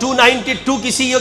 292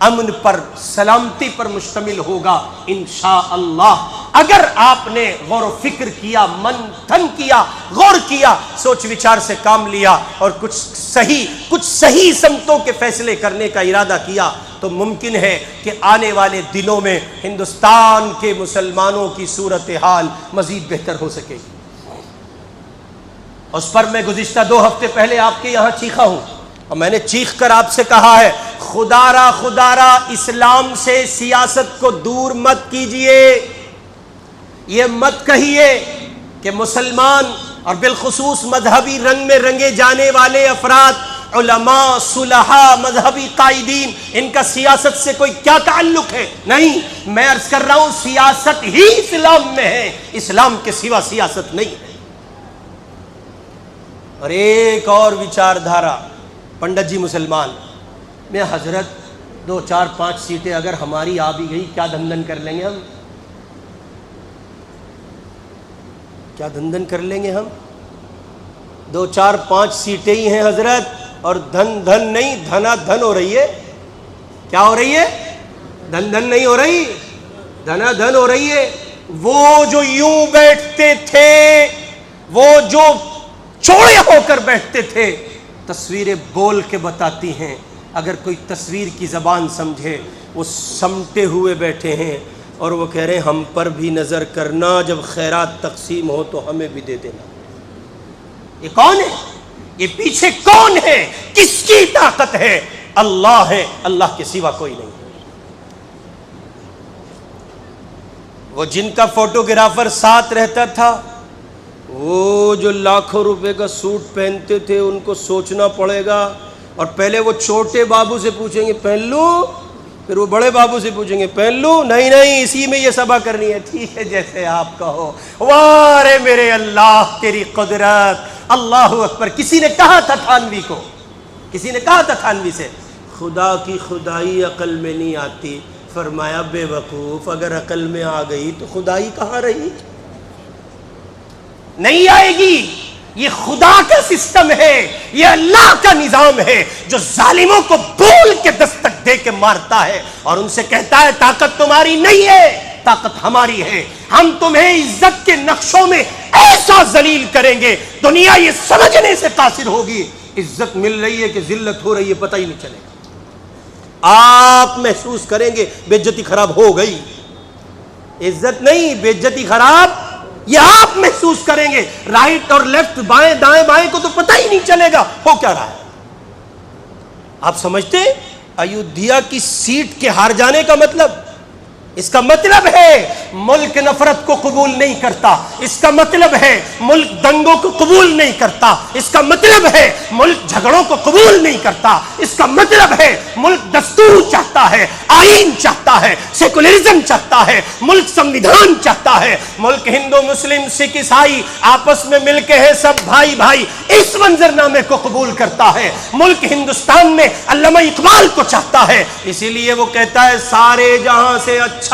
امن پر، سلامتی پر مشتمل ہوگا انشاءاللہ۔ اگر آپ نے غور و فکر کیا، منتھن کیا، غور کیا، سوچ وچار سے کام لیا اور کچھ صحیح سمتوں کے فیصلے کرنے کا ارادہ کیا تو ممکن ہے کہ آنے والے دنوں میں ہندوستان کے مسلمانوں کی صورتحال مزید بہتر ہو سکے گی۔ اس پر میں گزشتہ 2 ہفتے پہلے آپ کے یہاں چیخا ہوں، اور میں نے چیخ کر آپ سے کہا ہے، خدا را اسلام سے سیاست کو دور مت کیجئے۔ یہ مت کہیے کہ مسلمان اور بالخصوص مذہبی رنگ میں رنگے جانے والے افراد، علماء، صلحاء، مذہبی قائدین، ان کا سیاست سے کوئی کیا تعلق ہے؟ نہیں، میں عرض کر رہا ہوں سیاست ہی اسلام میں ہے، اسلام کے سوا سیاست نہیں ہے۔ اور ایک اور وچار دھارا، پنڈت جی مسلمان میں حضرت 2 4 5 سیٹیں اگر ہماری آ بھی گئی کیا دھندن کر لیں گے ہم؟ کیا دھندن کر لیں گے ہم؟ 2 4 5 سیٹیں ہی ہیں حضرت، اور دھن نہیں، دھنا دھن ہو رہی ہے۔ کیا ہو رہی ہے؟ دھن نہیں ہو رہی، دھنا دھن ہو رہی ہے۔ وہ جو یوں بیٹھتے تھے، وہ جو چوڑے ہو کر بیٹھتے تھے، تصویریں بول کے بتاتی ہیں۔ اگر کوئی تصویر کی زبان سمجھے، وہ سمٹے ہوئے بیٹھے ہیں اور وہ کہہ رہے ہیں ہم پر بھی نظر کرنا، جب خیرات تقسیم ہو تو ہمیں بھی دے دینا۔ یہ کون ہے؟ یہ پیچھے کون ہے؟ کس کی طاقت ہے؟ اللہ ہے، اللہ کے سوا کوئی نہیں۔ وہ جن کا فوٹوگرافر ساتھ رہتا تھا، وہ جو لاکھوں روپے کا سوٹ پہنتے تھے، ان کو سوچنا پڑے گا، اور پہلے وہ چھوٹے بابو سے پوچھیں گے پہن لوں، پھر وہ بڑے بابو سے پوچھیں گے پہن لوں، نہیں اسی میں یہ سبا کرنی ہے، ٹھیک ہے جیسے آپ کہو۔ وارے میرے اللہ تیری قدرت، اللہ اکبر۔ کسی نے کہا تھا تھانوی کو، کسی نے کہا تھا تھانوی سے، خدا کی خدائی عقل میں نہیں آتی۔ فرمایا بے وقوف، اگر عقل میں آ گئی تو خدائی کہاں رہی؟ نہیں آئے گی۔ یہ خدا کا سسٹم ہے، یہ اللہ کا نظام ہے جو ظالموں کو بول کے دستک دے کے مارتا ہے اور ان سے کہتا ہے طاقت تمہاری نہیں ہے، طاقت ہماری ہے، ہم تمہیں عزت کے نقشوں میں ایسا ذلیل کریں گے دنیا یہ سمجھنے سے قاصر ہوگی عزت مل رہی ہے کہ ذلت ہو رہی ہے پتہ ہی نہیں چلے گا۔ آپ محسوس کریں گے بے عزتی خراب ہو گئی، عزت نہیں بے عزتی خراب، یہ آپ محسوس کریں گے۔ رائٹ اور لیفٹ، بائیں دائیں بائیں کو تو پتہ ہی نہیں چلے گا ہو کیا رہا ہے۔ آپ سمجھتے ہیں ایودھیا کی سیٹ کے ہار جانے کا مطلب؟ اس کا مطلب ہے ملک نفرت کو قبول نہیں کرتا، اس کا مطلب ہے ملک دنگوں کو قبول نہیں کرتا، اس کا مطلب ہے ملک جھگڑوں کو قبول نہیں کرتا، اس کا مطلب ہے ملک دستور چاہتا ہے، آئین چاہتا ہے، سیکولرزم چاہتا ہے، ملک سمویدھان چاہتا ہے، ملک ہندو مسلم سکھ عیسائی آپس میں مل کے ہیں سب بھائی بھائی، اس منظر نامے کو قبول کرتا ہے۔ ملک ہندوستان میں علامہ اقبال کو چاہتا ہے، اسی لیے وہ کہتا ہے سارے جہاں سے اچھا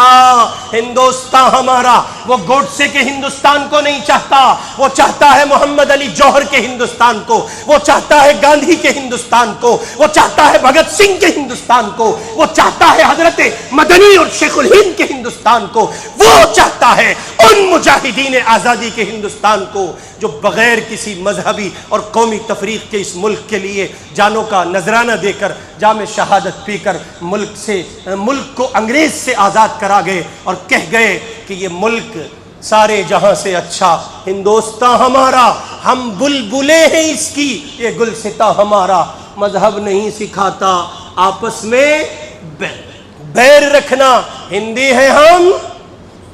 ہندوستان ہمارا۔ وہ گوڈسے کے ہندوستان کو نہیں چاہتا، وہ چاہتا ہے محمد علی جوہر کے ہندوستان کو، وہ چاہتا ہے گاندھی کے ہندوستان کو، وہ چاہتا ہے بھگت سنگھ کے ہندوستان کو، وہ چاہتا ہے حضرت مدنی اور شیخ الہند کے ہندوستان کو، وہ چاہتا ہے ان مجاہدین آزادی کے ہندوستان کو جو بغیر کسی مذہبی اور قومی تفریق کے اس ملک کے لیے جانوں کا نذرانہ دے کر جام شہادت پی کر ملک کو انگریز سے آزاد کرا گئے اور کہہ گئے کہ یہ ملک سارے جہاں سے اچھا ہندوستان ہمارا، ہم بلبلے ہیں اس کی، یہ گلستاں ہمارا۔ مذہب نہیں سکھاتا آپس میں بیر رکھنا، ہندی ہیں ہم،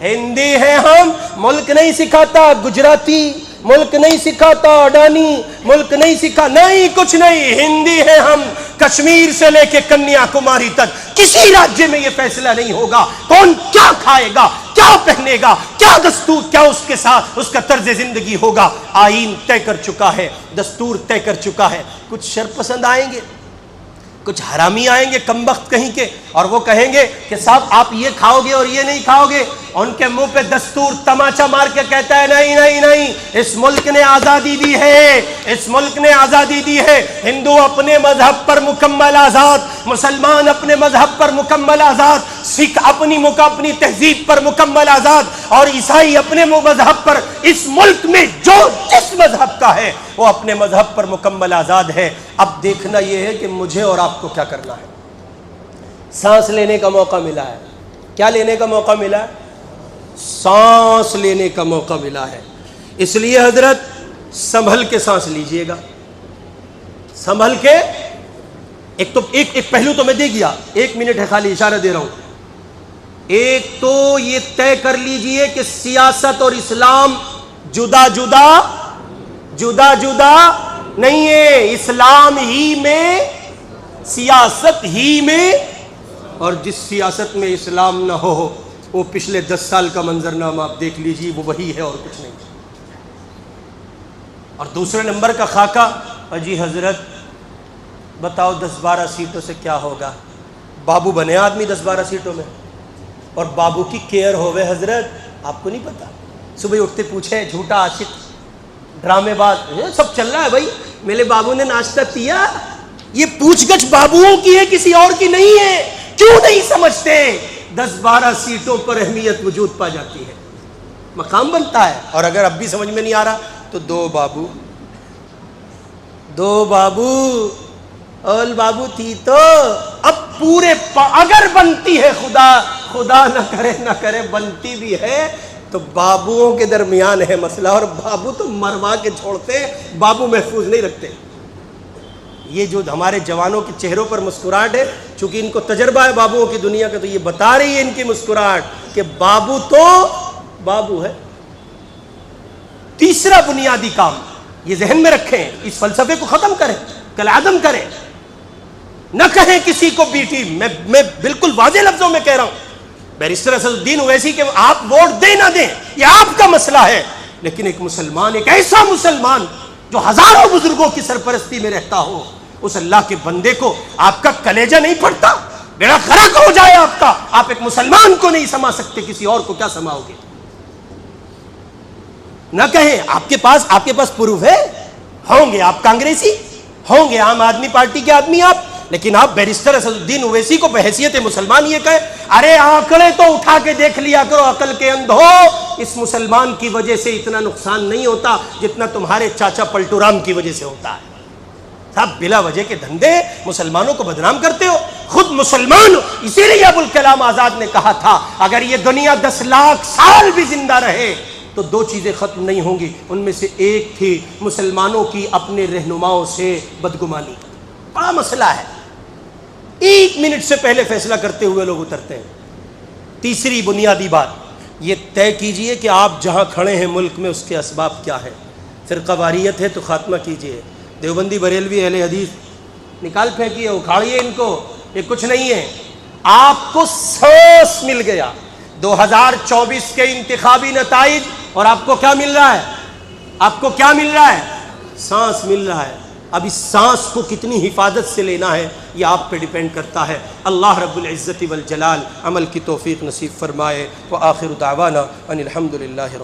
ہندی ہیں ہم، ملک نہیں سکھاتا گجراتی، ملک نہیں سکھاتا اڈانی، ملک نہیں سکھا، نہیں کچھ نہیں، ہندی ہیں ہم۔ کشمیر سے لے کے کنیا کماری تک کسی راجیہ میں یہ فیصلہ نہیں ہوگا کون کیا کھائے گا، کیا پہنے گا، کیا دستور، کیا اس کے ساتھ اس کا طرز زندگی ہوگا۔ آئین طے کر چکا ہے، دستور طے کر چکا ہے۔ کچھ شرپسند آئیں گے، کچھ حرامی آئیں گے کم بخت کہیں کے، اور وہ کہیں گے کہ صاحب آپ یہ کھاؤ گے اور یہ نہیں کھاؤ گے، ان کے منہ پہ دستور تماچا مار کے کہتا ہے نہیں نہیں نہیں، اس ملک نے آزادی دی ہے، اس ملک نے آزادی دی ہے، ہندو اپنے مذہب پر مکمل آزاد، مسلمان اپنے مذہب پر مکمل آزاد، سکھ اپنی تہذیب پر مکمل آزاد، اور عیسائی اپنے مذہب پر، اس ملک میں جو جس مذہب کا ہے وہ اپنے مذہب پر مکمل آزاد ہے۔ اب دیکھنا یہ ہے کہ مجھے اور آپ کو کیا کرنا ہے۔ سانس لینے کا موقع ملا ہے، کیا لینے کا موقع ملا ہے؟ سانس لینے کا موقع ملا ہے، اس لیے حضرت سنبھل کے سانس لیجئے گا، سنبھل کے۔ ایک پہلو تو میں دے گیا، 1 منٹ ہے خالی، اشارہ دے رہا ہوں۔ ایک تو یہ طے کر لیجئے کہ سیاست اور اسلام جدا جدا نہیں ہے، اسلام ہی میں، سیاست ہی میں، اور جس سیاست میں اسلام نہ ہو وہ پچھلے 10 سال کا منظرنامہ آپ دیکھ لیجئے، وہ وہی ہے اور کچھ نہیں۔ اور دوسرے نمبر کا خاکہ، جی حضرت بتاؤ 10-12 سیٹوں سے کیا ہوگا؟ بابو بنے آدمی 10-12 سیٹوں میں، اور بابو کی کیئر ہوئے حضرت، آپ کو نہیں پتا؟ صبح اٹھتے پوچھے جھوٹا عاشق، ڈرامے باز، سب چل رہا ہے بھائی، میرے بابو نے ناشتہ کیا، یہ پوچھ گچھ بابوؤں کی ہے، کسی اور کی نہیں ہے۔ کیوں نہیں سمجھتے؟ 10-12 سیٹوں پر اہمیت وجود پا جاتی ہے، مقام بنتا ہے۔ اور اگر اب بھی سمجھ میں نہیں آ رہا تو 2 بابو اول بابو تھی تو اب پورے اگر بنتی ہے، خدا نہ کرے بنتی بھی ہے تو بابوؤں کے درمیان ہے مسئلہ، اور بابو تو مروا کے چھوڑتے، بابو محفوظ نہیں رکھتے۔ یہ جو ہمارے جوانوں کے چہروں پر مسکراہٹ ہے، چونکہ ان کو تجربہ ہے بابوؤں کی دنیا کا، تو یہ بتا رہی ہے ان کی مسکراہٹ کہ بابو تو بابو ہے۔ تیسرا بنیادی کام یہ ذہن میں رکھیں، اس فلسفے کو ختم کریں، کالعدم کریں، نہ کہیں کسی کو بی ٹیم۔ میں بالکل واضح لفظوں میں کہہ رہا ہوں، بیرسٹر اسد الدین اویسی کہ آپ ووٹ دیں نہ دیں یہ آپ کا مسئلہ ہے، لیکن ایک مسلمان، ایک ایسا مسلمان جو ہزاروں بزرگوں کی سرپرستی میں رہتا ہو، اس اللہ کے بندے کو آپ کا کلیجہ نہیں پھٹتا؟ بیڑا غرق ہو جائے آپ کا، آپ ایک مسلمان کو نہیں سما سکتے، کسی اور کو کیا سماؤ گے؟ نہ کہیں آپ کے پاس پروف ہے، ہوں گے آپ کانگریسی، ہوں گے عام آدمی پارٹی کے آدمی آپ، لیکن آپ بیرسٹر اسد الدین اویسی کو بحیثیت مسلمان یہ کہے، ارے آنکڑے تو اٹھا کے دیکھ لیا کرو عقل کے اندھو، اس مسلمان کی وجہ سے اتنا نقصان نہیں ہوتا جتنا تمہارے چاچا پلٹو رام کی وجہ سے ہوتا ہے۔ صاحب بلا وجہ کے دھندے، مسلمانوں کو بدنام کرتے ہو، خود مسلمان ہو۔ اسی لیے ابوالکلام آزاد نے کہا تھا اگر یہ دنیا 10 لاکھ سال بھی زندہ رہے تو 2 چیزیں ختم نہیں ہوں گی، ان میں سے ایک تھی مسلمانوں کی اپنے رہنماؤں سے بدگمانی۔ بڑا مسئلہ ہے، 1 منٹ سے پہلے فیصلہ کرتے ہوئے لوگ اترتے ہیں۔ تیسری بنیادی بات یہ طے کیجئے کہ آپ جہاں کھڑے ہیں ملک میں اس کے اسباب کیا ہیں۔ فرقہ واریت ہے تو خاتمہ کیجئے، دیوبندی بریلوی اہل حدیث نکال پھینکیے، اکھاڑیے ان کو، یہ کچھ نہیں ہے۔ آپ کو سانس مل گیا 2024 کے انتخابی نتائج، اور آپ کو کیا مل رہا ہے؟ آپ کو کیا مل رہا ہے؟ سانس مل رہا ہے۔ اب اس سانس کو کتنی حفاظت سے لینا ہے یہ آپ پہ ڈیپینڈ کرتا ہے۔ اللہ رب العزت والجلال عمل کی توفیق نصیب فرمائے۔ وآخر دعوانا ان الحمد للہ۔